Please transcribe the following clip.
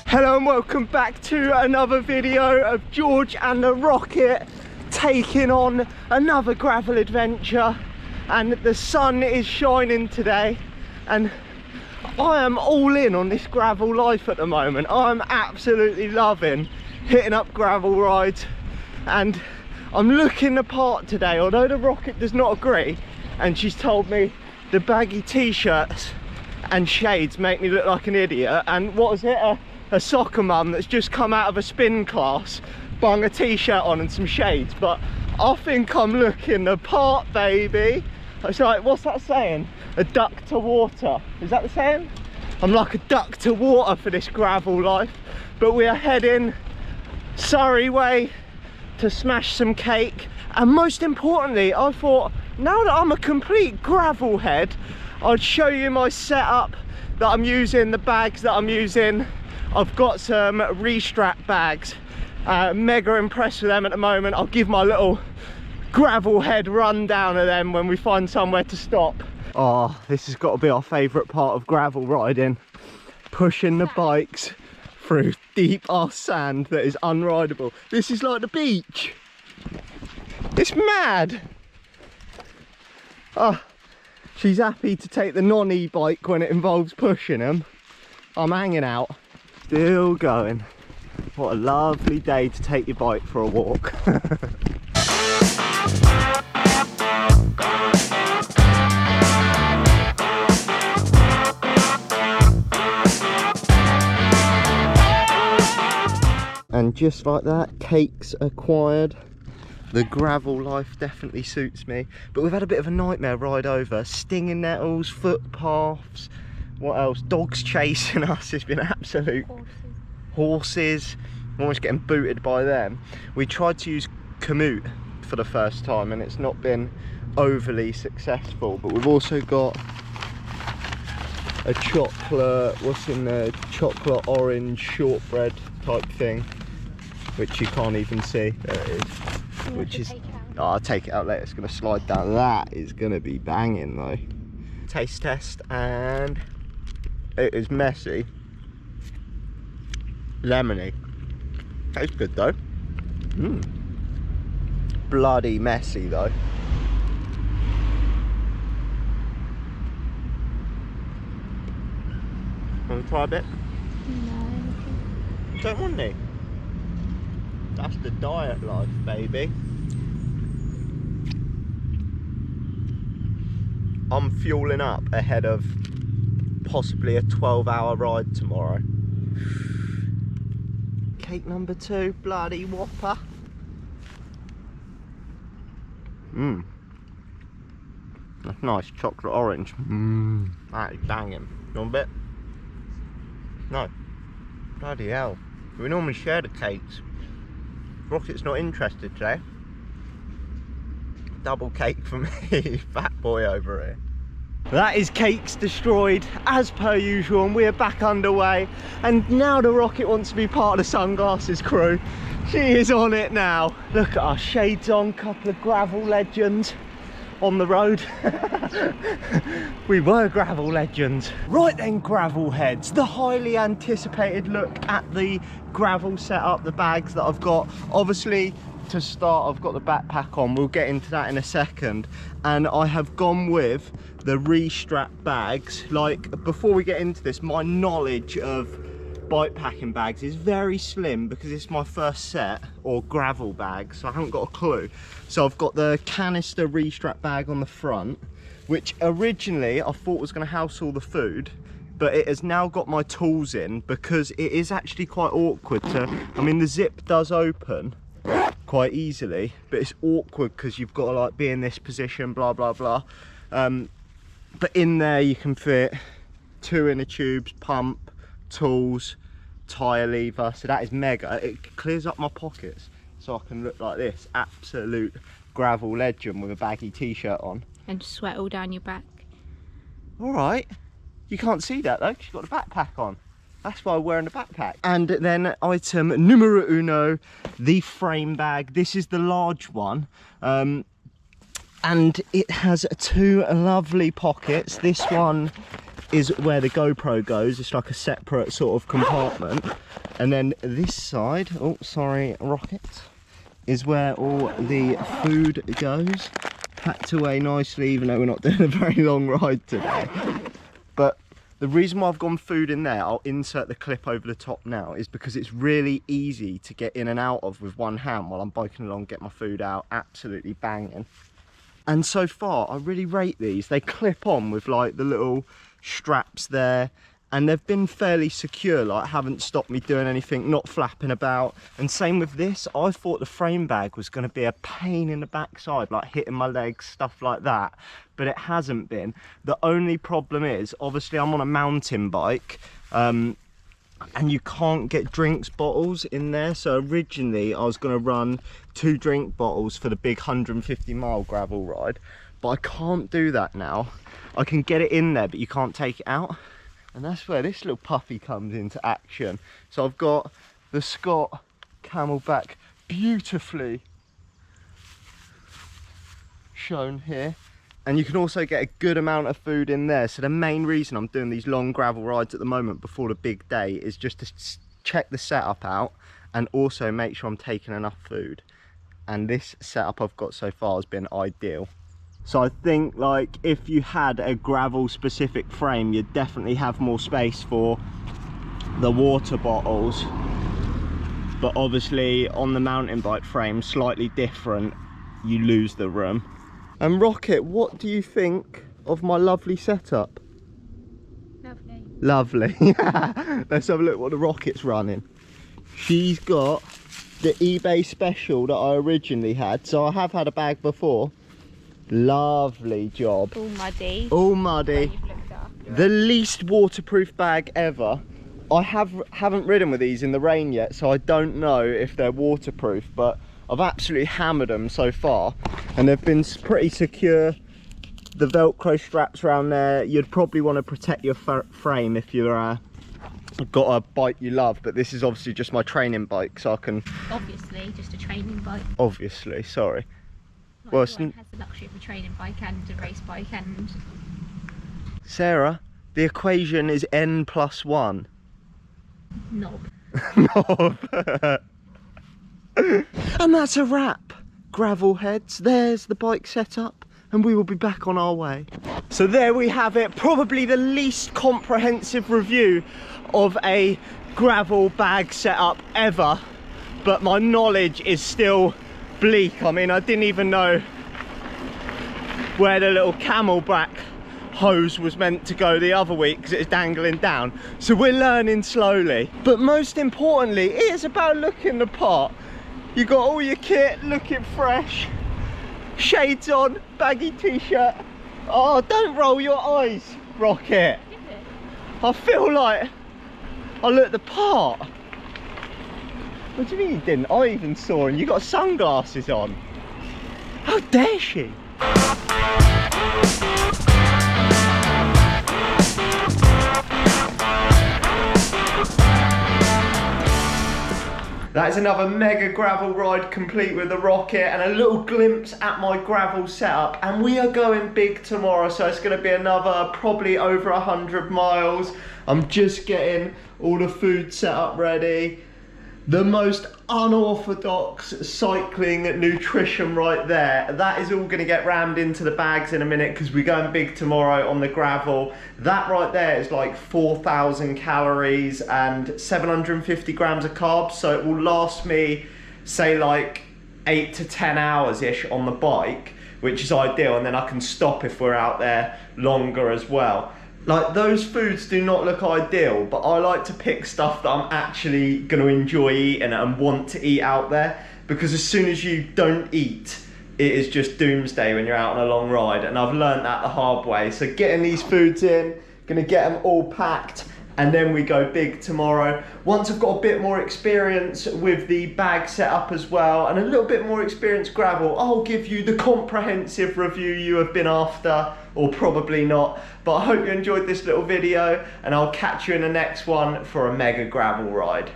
Hello and welcome back to another video of George and the Rocket taking on another gravel adventure. And the sun is shining today and I am all in on this gravel life at the moment. I'm absolutely loving hitting up gravel rides and I'm looking the part today, although the Rocket does not agree, and she's told me the baggy t-shirts and shades make me look like an idiot. And what was it, a soccer mum that's just come out of a spin class, bung a t-shirt on and some shades, but I think I'm looking the part, baby. It's like, what's that saying? A duck to water, is that the saying? I'm like a duck to water for this gravel life. But we are heading Surrey way to smash some cake, and most importantly I thought, now that I'm a complete gravel head, I'd show you my setup that I'm using, the bags that I'm using. I've got some Restrap bags, mega impressed with them at the moment. I'll give my little gravel head rundown of them when we find somewhere to stop. Oh, this has got to be our favourite part of gravel riding, pushing the bikes through deep ass sand that is unrideable. This is like the beach. It's mad. Oh, she's happy to take the non-e-bike when it involves pushing them. I'm hanging out. Still going. What a lovely day to take your bike for a walk. And just like that, cake's acquired. The gravel life definitely suits me. But we've had a bit of a nightmare ride over. Stinging nettles, footpaths. What else? Dogs chasing us. It's been absolute. Horses. I'm almost getting booted by them. We tried to use commute for the first time and it's not been overly successful. But we've also got a chocolate, what's in there? Chocolate orange shortbread type thing, which you can't even see. There it is. Which is, oh, I'll take it out later. It's going to slide down. That is going to be banging though. Taste test, and it is messy, lemony. Tastes good though. Bloody messy though. Want to try a bit? No. Don't want any? That's the diet life, baby. I'm fueling up ahead of possibly a 12-hour ride tomorrow. Cake number 2, bloody whopper. That's nice, chocolate orange. That is banging. You want a bit? No. Bloody hell. We normally share the cakes. Rocket's not interested today. Double cake for me, fat boy over here. That is cakes destroyed as per usual, and we're back underway. And now the Rocket wants to be part of the sunglasses crew. She is on it now. Look at our shades on, couple of gravel legends on the road. We were gravel legends. Right then, gravel heads, the highly anticipated look at the gravel setup, the bags that I've got. Obviously, to start, I've got the backpack on. We'll get into that in a second. And I have gone with the Restrap bags. Like, before we get into this, my knowledge of bike packing bags is very slim because it's my first set, or gravel bag, so I haven't got a clue. So I've got the Canister Restrap bag on the front, which originally I thought was going to house all the food, but it has now got my tools in because it is actually quite awkward to, I mean, the zip does open quite easily, but it's awkward because you've got to like be in this position, blah blah blah. But in there you can fit 2 inner tubes, pump, tools, tyre lever, so that is mega. It clears up my pockets so I can look like this absolute gravel legend with a baggy t-shirt on. And sweat all down your back. Alright, you can't see that though because you've got the backpack on. That's why I'm wearing the backpack. And then item numero uno, the frame bag. This is the large one. and it has two lovely pockets. This one is where the GoPro goes. It's like a separate sort of compartment. And then this side, oh sorry, Rocket, is where all the food goes, packed away nicely, even though we're not doing a very long ride today. But the reason why I've gone food in there, I'll insert the clip over the top now, is because it's really easy to get in and out of with one hand while I'm biking along, get my food out, absolutely banging. And so far, I really rate these. They clip on with like the little straps there, and they've been fairly secure, like haven't stopped me doing anything, not flapping about. And same with this, I thought the frame bag was going to be a pain in the backside, like hitting my legs, stuff like that, but it hasn't been. The only problem is, obviously I'm on a mountain bike, and you can't get drinks bottles in there. So originally I was going to run 2 drink bottles for the big 150-mile gravel ride, but I can't do that now. I can get it in there, but you can't take it out. And that's where this little puppy comes into action. So I've got the Scott Camelback beautifully shown here. And you can also get a good amount of food in there. So the main reason I'm doing these long gravel rides at the moment before the big day is just to check the setup out and also make sure I'm taking enough food. And this setup I've got so far has been ideal. So I think like if you had a gravel specific frame, you'd definitely have more space for the water bottles. But obviously on the mountain bike frame, slightly different, you lose the room. And Rocket, what do you think of my lovely setup? Lovely. Lovely. Let's have a look what the Rocket's running. She's got the eBay special that I originally had. So I have had a bag before. Lovely job. All muddy. All muddy. The least waterproof bag ever. I haven't ridden with these in the rain yet, so I don't know if they're waterproof, but I've absolutely hammered them so far, and they've been pretty secure. The Velcro straps around there, you'd probably want to protect your frame if you're got a bike you love, but this is obviously just my training bike, so I can... Obviously, just a training bike. Obviously, sorry. Not Well, everyone has the luxury of a training bike and a race bike and... Sarah, the equation is n+1. Knob. Knob. And that's a wrap, gravel heads. There's the bike setup, and we will be back on our way. So there we have it, probably the least comprehensive review of a gravel bag setup ever, but my knowledge is still bleak. I mean, I didn't even know where the little Camelback hose was meant to go the other week because it's dangling down. So we're learning slowly, but most importantly, it is about looking the part. You got all your kit looking fresh, shades on, baggy t-shirt. Oh, don't roll your eyes, Rocket. I feel like I look the part. What do you mean you didn't? I even saw, and you got sunglasses on. How dare she? That is another mega gravel ride complete with the Rocket and a little glimpse at my gravel setup. And we are going big tomorrow, so it's going to be another probably over 100 miles. I'm just getting all the food set up ready. The most unorthodox cycling nutrition right there. That is all going to get rammed into the bags in a minute because we're going big tomorrow on the gravel. That right there is like 4,000 calories and 750 grams of carbs. So it will last me, say, like 8 to 10 hours-ish on the bike, which is ideal. And then I can stop if we're out there longer as well. Like, those foods do not look ideal, but I like to pick stuff that I'm actually going to enjoy eating and want to eat out there, because as soon as you don't eat, it is just doomsday when you're out on a long ride, and I've learned that the hard way. So getting these foods in, going to get them all packed, and then we go big tomorrow. Once I've got a bit more experience with the bag setup as well, and a little bit more experience gravel, I'll give you the comprehensive review you have been after, or probably not. But I hope you enjoyed this little video, and I'll catch you in the next one for a mega gravel ride.